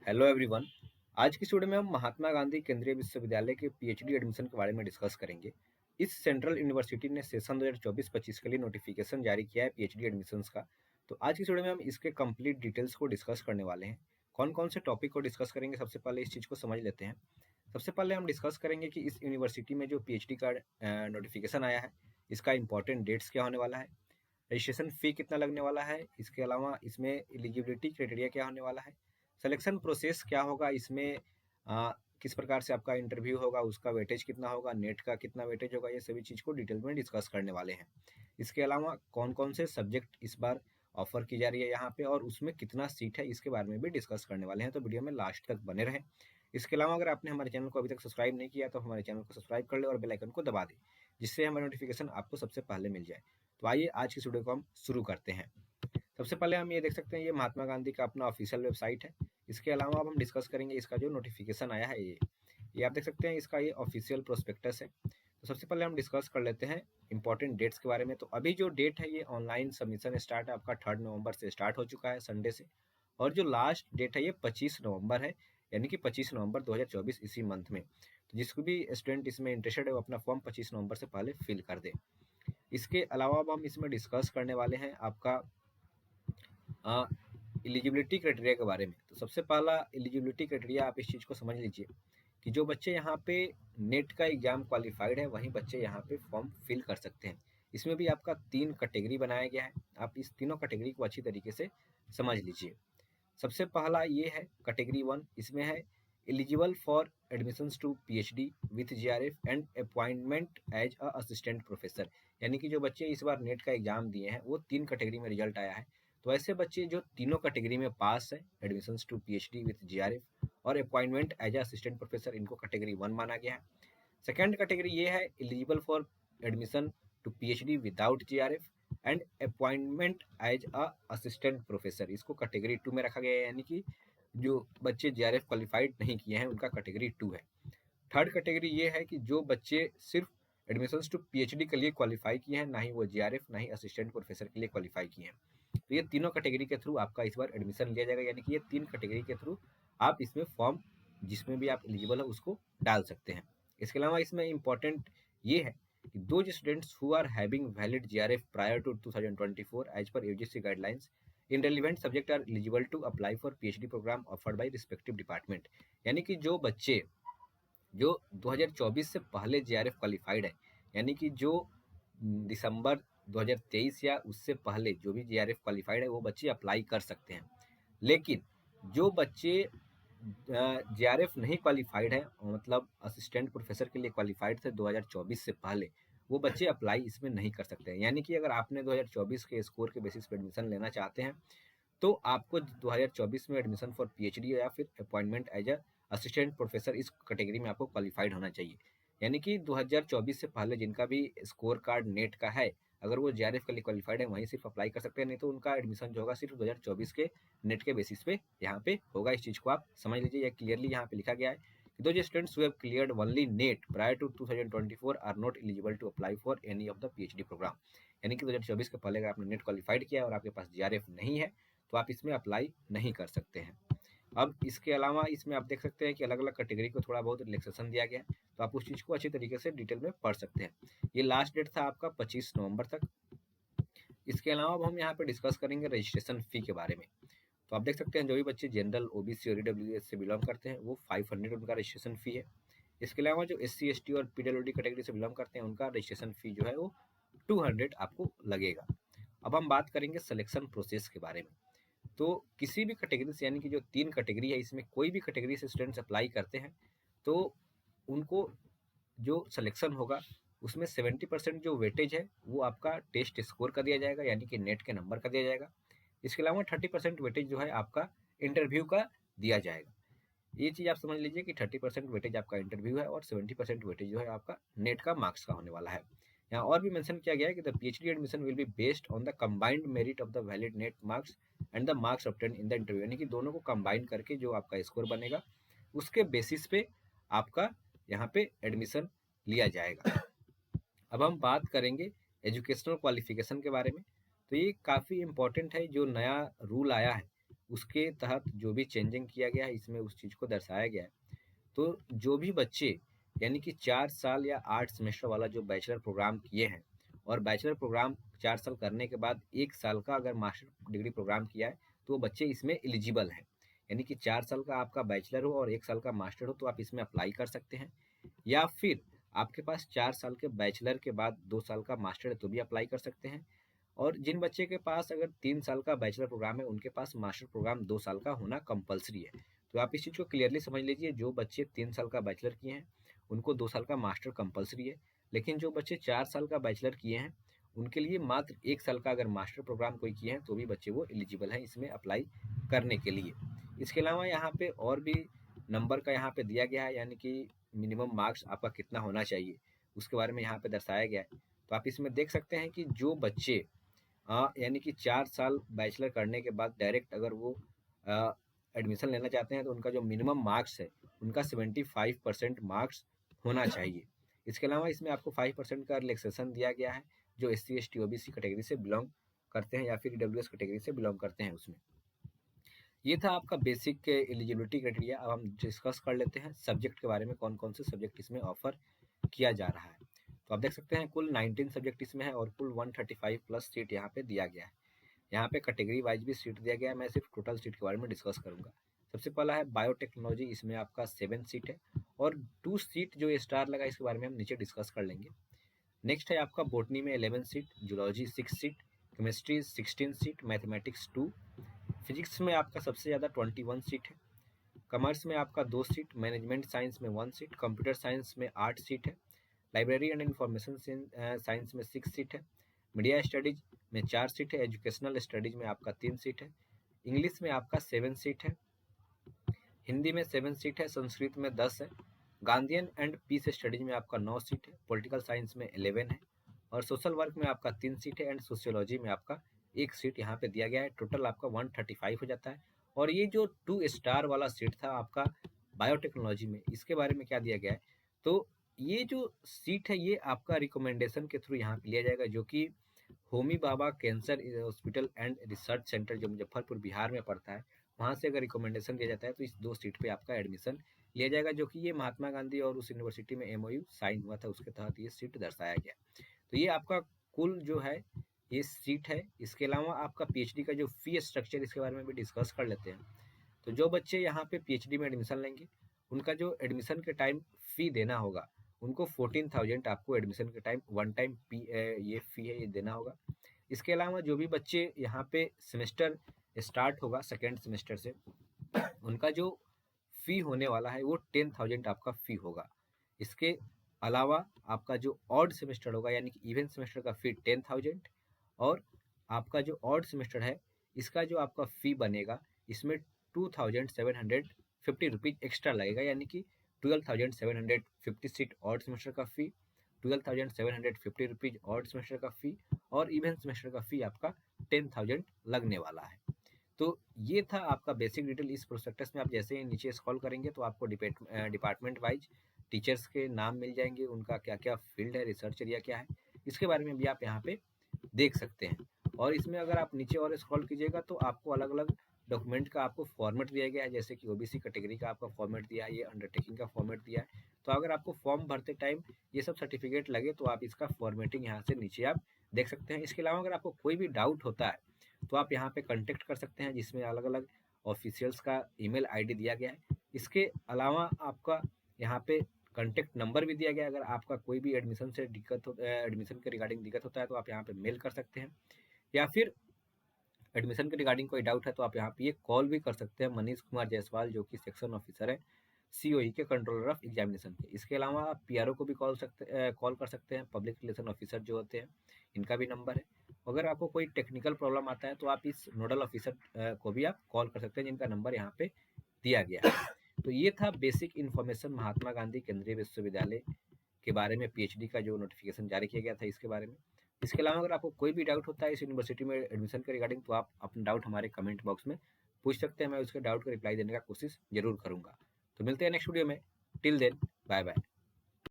Hello everyone. आज की studio में हम महात्मा गांधी केंद्रीय विश्वविद्यालय के पीएचडी एडमिशन के बारे में डिस्कस करेंगे। इस सेंट्रल यूनिवर्सिटी ने सेशन 2024-25 के लिए नोटिफिकेशन जारी किया है पीएचडी एडमिशन्स का। तो आज की स्टूडियो में हम इसके कंप्लीट डिटेल्स को डिस्कस करने वाले हैं। कौन कौन से टॉपिक को डिस्कस करेंगे, सबसे पहले इस चीज़ को समझ लेते हैं। सबसे पहले हम डिस्कस करेंगे कि इस यूनिवर्सिटी में जो पीएचडी का नोटिफिकेशन आया है, इसका इंपॉर्टेंट डेट्स क्या होने वाला है, रजिस्ट्रेशन फ़ी कितना लगने वाला है, इसके अलावा इसमें एलिजिबिलिटी क्राइटेरिया क्या होने वाला है, सिलेक्शन प्रोसेस क्या होगा, इसमें किस प्रकार से आपका इंटरव्यू होगा, उसका वेटेज कितना होगा, नेट का कितना वेटेज होगा, ये सभी चीज़ को डिटेल में डिस्कस करने वाले हैं। इसके अलावा कौन कौन से सब्जेक्ट इस बार ऑफर की जा रही है यहाँ पे और उसमें कितना सीट है, इसके बारे में भी डिस्कस करने वाले हैं। तो वीडियो में लास्ट तक बने रहें। इसके अलावा अगर आपने हमारे चैनल को अभी तक सब्सक्राइब नहीं किया तो हमारे चैनल को सब्सक्राइब कर ले और बेल आइकन को दबा दें, जिससे हमारी नोटिफिकेशन आपको सबसे पहले मिल जाए। तो आइए आज की वीडियो को हम शुरू करते हैं। सबसे पहले हम ये देख सकते हैं, ये महात्मा गांधी का अपना ऑफिशियल वेबसाइट है। इसके अलावा अब हम डिस्कस करेंगे इसका जो नोटिफिकेशन आया है, ये आप देख सकते हैं, इसका ये ऑफिशियल प्रोस्पेक्टस है। तो सबसे पहले हम डिस्कस कर लेते हैं इंपॉर्टेंट डेट्स के बारे में। तो अभी जो डेट है, ये ऑनलाइन सबमिशन स्टार्ट है आपका 3 नवंबर से स्टार्ट हो चुका है, संडे से। और जो लास्ट डेट है ये 25 नवंबर है, यानी कि 25 नवंबर 2024 इसी मंथ में। तो जिसको भी स्टूडेंट इसमें इंटरेस्टेड है वो अपना फॉर्म 25 नवंबर से पहले फिल कर दे। इसके अलावा अब हम इसमें डिस्कस करने वाले हैं आपका एलिजिबिलिटी क्राइटेरिया के बारे में। तो सबसे पहला एलिजिबिलिटी क्राइटेरिया, आप इस चीज़ को समझ लीजिए कि जो बच्चे यहाँ पे नेट का एग्जाम क्वालिफाइड है, वहीं बच्चे यहाँ पे फॉर्म फिल कर सकते हैं। इसमें भी आपका 3 कैटेगरी बनाया गया है, आप इस तीनों कैटेगरी को अच्छी तरीके से समझ लीजिए। सबसे पहला ये है कैटेगरी 1, इसमें है eligible for admissions to PhD with JRF and appointment as a assistant professor. यानी कि जो बच्चे इस बार नेट का एग्जाम दिए हैं वो 3 कैटेगरी में रिजल्ट आया है। तो ऐसे बच्चे जो तीनों कैटेगरी में पास है, admissions to PhD with JRF और appointment as a assistant professor, इनको कैटेगरी 1 माना गया है। सेकेंड कैटेगरी ये है eligible for admission to PhD without JRF and appointment as a assistant professor, इसको कैटेगरी 2 में रखा गया है। यानी कि जो बच्चे जीआरएफ क्वालिफाइड नहीं किए हैं उनका कैटेगरी 2 है। थर्ड कैटेगरी ये है कि जो बच्चे सिर्फ एडमिशंस टू पीएचडी के लिए क्वालिफाई किए हैं, ना ही वो जीआरएफ ना ही असिस्टेंट प्रोफेसर के लिए क्वालिफाई किए हैं। तो ये तीनों कैटेगरी के थ्रू आपका इस बार एडमिशन लिया जाएगा। यानी कि ये 3 कैटेगरी के थ्रू आप इसमें फॉर्म जिसमें भी आप एलिजिबल है उसको डाल सकते हैं। इसके अलावा इसमें इंपॉर्टेंट ये है कि those students who are having valid GRF prior to 2024 as per UGC guidelines in relevant subject are eligible to apply for PhD program offered by respective department। यानी कि जो बच्चे जो 2024 से पहले जीआरएफ क्वालिफाइड है, यानी कि जो दिसंबर 2023 या उससे पहले जो भी जीआरएफ क्वालिफाइड है वो बच्चे अप्लाई कर सकते हैं। लेकिन जो बच्चे जीआरएफ नहीं क्वालिफाइड है, मतलब असिस्टेंट प्रोफेसर के लिए क्वालिफाइड थे 2024 से पहले, वो बच्चे अप्लाई इसमें नहीं कर सकते हैं। यानी कि अगर आपने 2024 के स्कोर के बेसिस पे एडमिशन लेना चाहते हैं तो आपको 2024 में एडमिशन फॉर पीएचडी या फिर appointment as a assistant professor, इस कैटेगरी में आपको क्वालिफाइड होना चाहिए। यानी कि 2024 से पहले जिनका भी स्कोर कार्ड नेट का है, अगर वो जीआरएफ के लिए क्वालिफाइड है वहीं सिर्फ अप्लाई कर सकते हैं, नहीं तो उनका एडमिशन जो होगा सिर्फ 2024 के नेट के बेसिस पे यहाँ पे होगा। इस चीज़ को आप समझ लीजिए, यह क्लियरली यहाँ पे लिखा गया है कि दो students who have cleared only NET prior to 2024 are not eligible to apply for any of the PhD program. यानी कि 2024 के पहले अगर आपने नेट क्वालिफाइड किया है और आपके पास जीआरएफ नहीं है तो आप इसमें अप्लाई नहीं कर सकते हैं। अब इसके अलावा इसमें आप देख सकते हैं कि अलग अलग कैटेगरी को थोड़ा बहुत रिलैक्सेशन दिया गया है, तो आप उस चीज़ को अच्छी तरीके से डिटेल में पढ़ सकते हैं। ये लास्ट डेट था आपका 25 नवंबर तक। इसके अलावा अब हम यहाँ पे डिस्कस करेंगे रजिस्ट्रेशन फ़ी के बारे में। तो आप देख सकते हैं जो भी बच्चे जनरल, ओबीसी और ईडब्ल्यूएस से बिलोंग करते हैं वो 500 उनका रजिस्ट्रेशन फ़ी है। इसके अलावा जो एससी एसटी और पीडब्ल्यूडी कैटेगरी से बिलोंग करते हैं उनका रजिस्ट्रेशन फ़ी जो है वो 200 आपको लगेगा। अब हम बात करेंगे सिलेक्शन प्रोसेस के बारे में। तो किसी भी कैटेगरी से, यानी कि जो 3 कैटेगरी है इसमें कोई भी कैटेगरी से स्टूडेंट्स अप्लाई करते हैं तो उनको जो सिलेक्शन होगा उसमें 70% जो वेटेज है वो आपका टेस्ट स्कोर का दिया जाएगा, यानी कि नेट के नंबर का दिया जाएगा। इसके अलावा 30% वेटेज जो है आपका इंटरव्यू का दिया जाएगा। ये चीज़ आप समझ लीजिए कि 30% वेटेज आपका इंटरव्यू है और 70% वेटेज जो है आपका नेट का मार्क्स का होने वाला है। यहाँ और भी मेंशन किया गया है कि the PhD admission will be based on the combined merit of the valid net marks and the marks obtain in the interview. यानी कि दोनों को कंबाइन करके जो आपका स्कोर बनेगा उसके बेसिस पे आपका यहाँ पे एडमिशन लिया जाएगा। अब हम बात करेंगे एजुकेशनल क्वालिफिकेशन के बारे में। तो ये काफ़ी इम्पोर्टेंट है, जो नया रूल आया है उसके तहत जो भी चेंजिंग किया गया है इसमें उस चीज़ को दर्शाया गया है। तो जो भी बच्चे यानी कि 4 साल या 8 सेमेस्टर वाला जो बैचलर प्रोग्राम किए हैं और बैचलर प्रोग्राम 4 साल करने के बाद 1 साल का अगर मास्टर डिग्री प्रोग्राम किया है तो वो बच्चे इसमें एलिजिबल हैं। यानी कि 4 साल का आपका बैचलर हो और 1 साल का मास्टर हो तो आप इसमें अप्लाई कर सकते हैं, या फिर आपके पास 4 साल के बैचलर के बाद 2 साल का मास्टर है तो भी अप्लाई कर सकते हैं। और जिन बच्चे के पास अगर 3 साल का बैचलर प्रोग्राम है उनके पास मास्टर प्रोग्राम 2 साल का होना कंपलसरी है। तो आप इस चीज़ को क्लियरली समझ लीजिए, जो बच्चे 3 साल का बैचलर किए हैं उनको 2 साल का मास्टर कंपलसरी है, लेकिन जो बच्चे 4 साल का बैचलर किए हैं उनके लिए मात्र 1 साल का अगर मास्टर प्रोग्राम कोई किए हैं तो भी बच्चे वो एलिजिबल हैं इसमें अप्लाई करने के लिए। इसके अलावा यहाँ पे और भी नंबर का यहाँ पे दिया गया है, यानी कि मिनिमम मार्क्स आपका कितना होना चाहिए उसके बारे में यहाँ पे दर्शाया गया है। तो आप इसमें देख सकते हैं कि जो बच्चे यानी कि 4 साल बैचलर करने के बाद डायरेक्ट अगर वो एडमिशन लेना चाहते हैं तो उनका जो मिनिमम मार्क्स है उनका 75% मार्क्स होना चाहिए। इसके अलावा इसमें आपको 5% का रिलैक्सेशन दिया गया है जो SC ST OBC कैटेगरी से बिलोंग करते हैं या फिर EWS कैटेगरी से बिलोंग करते हैं उसमें। ये था आपका बेसिक एलिजिबिलिटी क्राइटेरिया। अब हम डिस्कस कर लेते हैं सब्जेक्ट के बारे में, कौन कौन से सब्जेक्ट इसमें ऑफर किया जा रहा है। तो आप देख सकते हैं कुल 19 सब्जेक्ट इसमें है और कुल 135 प्लस सीट यहाँ पे दिया गया है। यहाँ पे कैटेगरी वाइज भी सीट दिया गया है, मैं सिर्फ टोटल सीट के बारे में डिस्कस करूंगा। सबसे पहला है बायोटेक्नोलॉजी, इसमें आपका 7 सीट है और 2 सीट जो स्टार लगा इसके बारे में हम नीचे डिस्कस कर लेंगे। नेक्स्ट है आपका बोटनी में 11 seat, zoology 6 seat, chemistry 16 seat, mathematics 2, physics में आपका सबसे ज़्यादा 21 सीट है, कॉमर्स में आपका 2 सीट, मैनेजमेंट साइंस में 1 सीट, कंप्यूटर साइंस में 8 सीट है, लाइब्रेरी एंड इंफॉर्मेशन साइंस में 6 सीट है, मीडिया स्टडीज में 4 सीट है, एजुकेशनल स्टडीज में आपका 3 सीट है, इंग्लिश में आपका 7 सीट है, हिंदी में 7 सीट है, संस्कृत में 10 है, गांधीयन एंड पीस स्टडीज में आपका 9 सीट है, पॉलिटिकल साइंस में 11 है और सोशल वर्क में आपका 3 सीट है एंड सोशियोलॉजी में आपका 1 सीट यहाँ पे दिया गया है। टोटल आपका 135 हो जाता है। और ये जो 2 स्टार वाला सीट था आपका बायोटेक्नोलॉजी में, इसके बारे में क्या दिया गया है, तो ये जो सीट है ये आपका रिकमेंडेशन के थ्रू यहाँ पे लिया जाएगा, जो कि Homi Bhabha cancer hospital and research centre जो मुजफ्फरपुर बिहार में पड़ता है, वहाँ से अगर रिकमेंडेशन दिया जाता है तो इस 2 सीट पे आपका एडमिशन लिया जाएगा, जो कि ये महात्मा गांधी और उस यूनिवर्सिटी में MOU साइन हुआ था उसके तहत ये सीट दर्शाया गया। तो ये आपका कुल जो है ये सीट है। इसके अलावा आपका PhD का जो फी स्ट्रक्चर, इसके बारे में भी डिस्कस कर लेते हैं। तो जो बच्चे यहाँ पे PhD में एडमिशन लेंगे उनका जो एडमिशन के टाइम फी देना होगा उनको 14,000 आपको एडमिशन के टाइम वन टाइम ये फी है ये देना होगा। इसके अलावा जो भी बच्चे यहाँ पे सेमेस्टर स्टार्ट होगा सेकेंड सेमेस्टर से, उनका जो फी होने वाला है वो 10,000 आपका फी होगा। इसके अलावा आपका जो ऑड सेमेस्टर होगा यानी कि इवेंट सेमेस्टर का फी 10,000 और आपका जो ऑड सेमेस्टर है इसका जो आपका फी बनेगा इसमें 2,750 रुपीज़ एक्स्ट्रा लगेगा, यानी कि 12,750 सीट ऑड सेमेस्टर का फी, 12,750 रुपीज़ ऑड सेमेस्टर का फी और इवेंट सेमेस्टर का फी आपका 10,000 लगने वाला है। तो ये था आपका बेसिक डिटेल। इस प्रोस्पेक्टस में आप जैसे ही नीचे स्क्रॉल करेंगे तो आपको डिपार्टमेंट वाइज टीचर्स के नाम मिल जाएंगे, उनका क्या क्या फील्ड है, रिसर्च एरिया क्या है, इसके बारे में भी आप यहाँ पे देख सकते हैं। और इसमें अगर आप नीचे और स्क्रॉल कीजिएगा तो आपको अलग अलग डॉक्यूमेंट का आपको फॉर्मेट दिया गया है, जैसे कि OBC कैटेगरी का आपका फॉर्मेट दिया है, ये अंडरटेकिंग का फॉर्मेट दिया है। तो अगर आपको फॉर्म भरते टाइम ये सब सर्टिफिकेट लगे तो आप इसका फॉर्मेटिंग यहाँ से नीचे आप देख सकते हैं। इसके अलावा अगर आपको कोई भी डाउट होता है तो आप यहाँ पे कांटेक्ट कर सकते हैं, जिसमें अलग अलग ऑफिशियल्स का ईमेल ID दिया गया है। इसके अलावा आपका यहाँ पे कांटेक्ट नंबर भी दिया गया है। अगर आपका कोई भी एडमिशन से दिक्कत हो, एडमिशन के रिगार्डिंग दिक्कत होता है तो आप यहाँ पे मेल कर सकते हैं, या फिर एडमिशन के रिगार्डिंग कोई डाउट है तो आप यहाँ पे ये कॉल भी कर सकते हैं मनीष कुमार जायसवाल, जो कि सेक्शन ऑफिसर है COE के, कंट्रोलर ऑफ एग्जामिनेशन के। इसके अलावा आप PRO को भी कॉल कर सकते हैं, पब्लिक रिलेशन ऑफिसर जो होते हैं, इनका भी नंबर है। अगर आपको कोई टेक्निकल प्रॉब्लम आता है तो आप इस नोडल ऑफिसर को भी आप कॉल कर सकते हैं, जिनका नंबर यहाँ पे दिया गया है। तो ये था बेसिक इन्फॉर्मेशन महात्मा गांधी केंद्रीय विश्वविद्यालय के बारे में, PhD का जो नोटिफिकेशन जारी किया गया था इसके बारे में। इसके अलावा अगर आपको कोई भी डाउट होता है इस यूनिवर्सिटी में एडमिशन के रिगार्डिंग तो आप अपना डाउट हमारे कमेंट बॉक्स में पूछ सकते हैं, मैं उसके डाउट का रिप्लाई देने का कोशिश जरूर करूंगा। तो मिलते हैं नेक्स्ट वीडियो में, टिल देन बाय बाय।